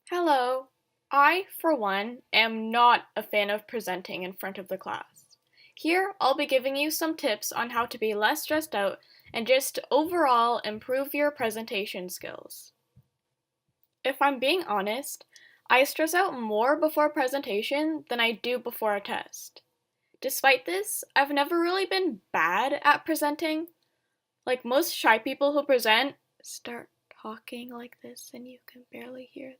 Hello. I, for one, am not a fan of presenting in front of the class. Here, I'll be giving you some tips on how to be less stressed out and just overall improve your presentation skills. If I'm being honest, I stress out more before presentation than I do before a test. Despite this, I've never really been bad at presenting. Like most shy people who present, start talking like this and you can barely hear them.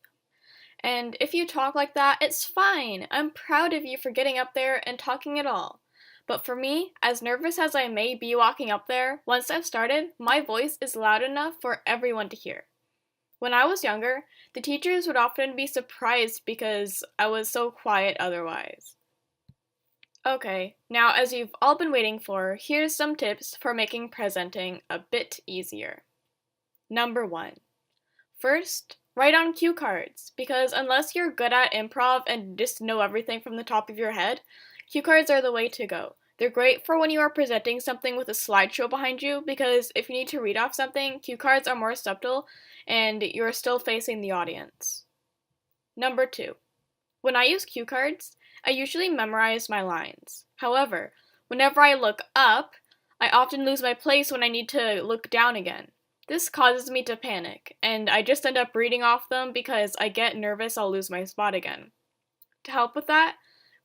And if you talk like that, it's fine. I'm proud of you for getting up there and talking at all. But for me, as nervous as I may be walking up there, once I've started, my voice is loud enough for everyone to hear. When I was younger, the teachers would often be surprised because I was so quiet otherwise. Okay, now as you've all been waiting for, here's some tips for making presenting a bit easier. Number 1. First, write on cue cards, because unless you're good at improv and just know everything from the top of your head, cue cards are the way to go. They're great for when you are presenting something with a slideshow behind you, because if you need to read off something, cue cards are more subtle and you're still facing the audience. Number 2. When I use cue cards, I usually memorize my lines. However, whenever I look up, I often lose my place when I need to look down again. This causes me to panic, and I just end up reading off them because I get nervous I'll lose my spot again. To help with that,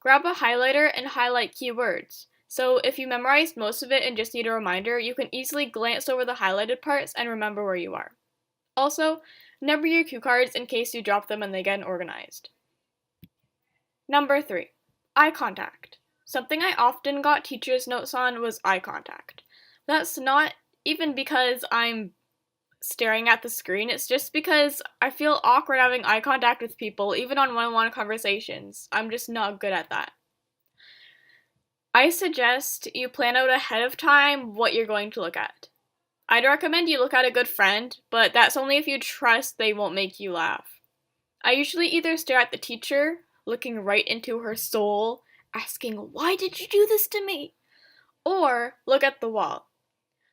grab a highlighter and highlight keywords. So if you memorized most of it and just need a reminder, you can easily glance over the highlighted parts and remember where you are. Also, number your cue cards in case you drop them and they get organized. Number 3. Eye contact. Something I often got teachers' notes on was eye contact. That's not even because I'm staring at the screen, it's just because I feel awkward having eye contact with people, even on one-on-one conversations. I'm just not good at that. I suggest you plan out ahead of time what you're going to look at. I'd recommend you look at a good friend, but that's only if you trust they won't make you laugh. I usually either stare at the teacher, looking right into her soul, asking, "Why did you do this to me?" or look at the wall.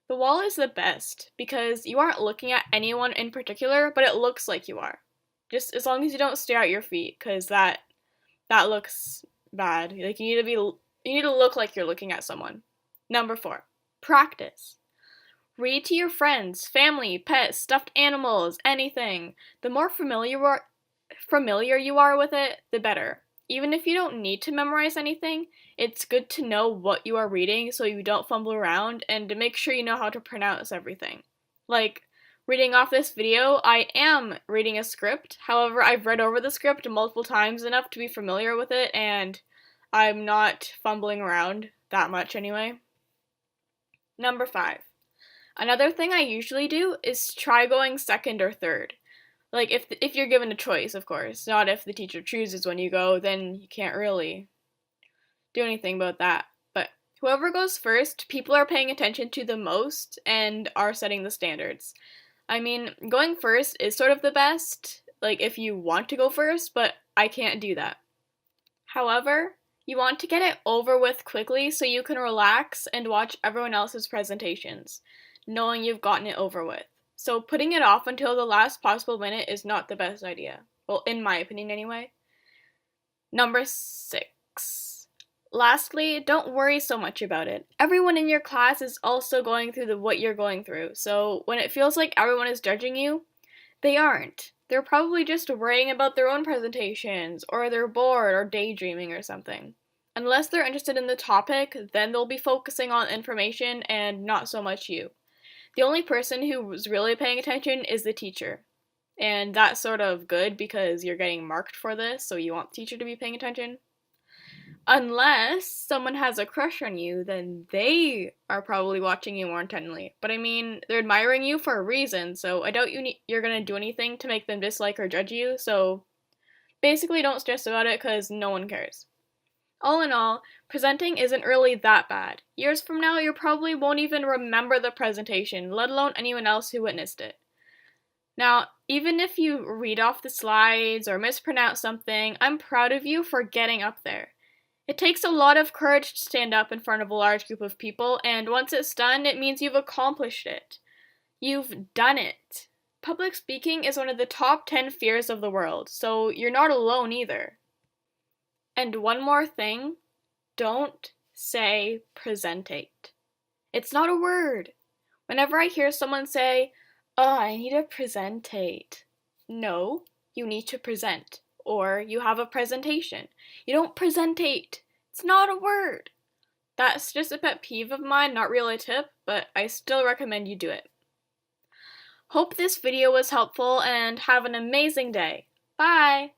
The wall is the best because you aren't looking at anyone in particular, but it looks like you are. Just as long as you don't stare at your feet, because that looks bad. Like you need to look like you're looking at someone. Number 4, practice. Read to your friends, family, pets, stuffed animals, anything. The more familiar you are with it, the better. Even if you don't need to memorize anything, it's good to know what you are reading so you don't fumble around and to make sure you know how to pronounce everything. Like, reading off this video, I am reading a script. However, I've read over the script multiple times enough to be familiar with it, and I'm not fumbling around that much anyway. Number 5. Another thing I usually do is try going second or third. Like, if you're given a choice, of course. Not if the teacher chooses when you go, then you can't really do anything about that. But whoever goes first, people are paying attention to the most and are setting the standards. I mean, going first is sort of the best, like, if you want to go first, but I can't do that. However, you want to get it over with quickly so you can relax and watch everyone else's presentations, knowing you've gotten it over with. So putting it off until the last possible minute is not the best idea. Well, in my opinion anyway. Number 6. Lastly, don't worry so much about it. Everyone in your class is also going through what you're going through, so when it feels like everyone is judging you, they aren't. They're probably just worrying about their own presentations, or they're bored or daydreaming or something. Unless they're interested in the topic, then they'll be focusing on information and not so much you. The only person who's really paying attention is the teacher. And that's sort of good because you're getting marked for this, so you want the teacher to be paying attention. Unless someone has a crush on you, then they are probably watching you more intently. But I mean, they're admiring you for a reason, so I doubt you're gonna do anything to make them dislike or judge you, so basically don't stress about it because no one cares. All in all, presenting isn't really that bad. Years from now, you probably won't even remember the presentation, let alone anyone else who witnessed it. Now, even if you read off the slides or mispronounce something, I'm proud of you for getting up there. It takes a lot of courage to stand up in front of a large group of people, and once it's done, it means you've accomplished it. You've done it. Public speaking is one of the top 10 fears of the world, so you're not alone either. And one more thing, don't say presentate. It's not a word. Whenever I hear someone say, "Oh, I need to presentate," no, you need to present, or you have a presentation. You don't presentate. It's not a word. That's just a pet peeve of mine, not really a tip, but I still recommend you do it. Hope this video was helpful and have an amazing day. Bye!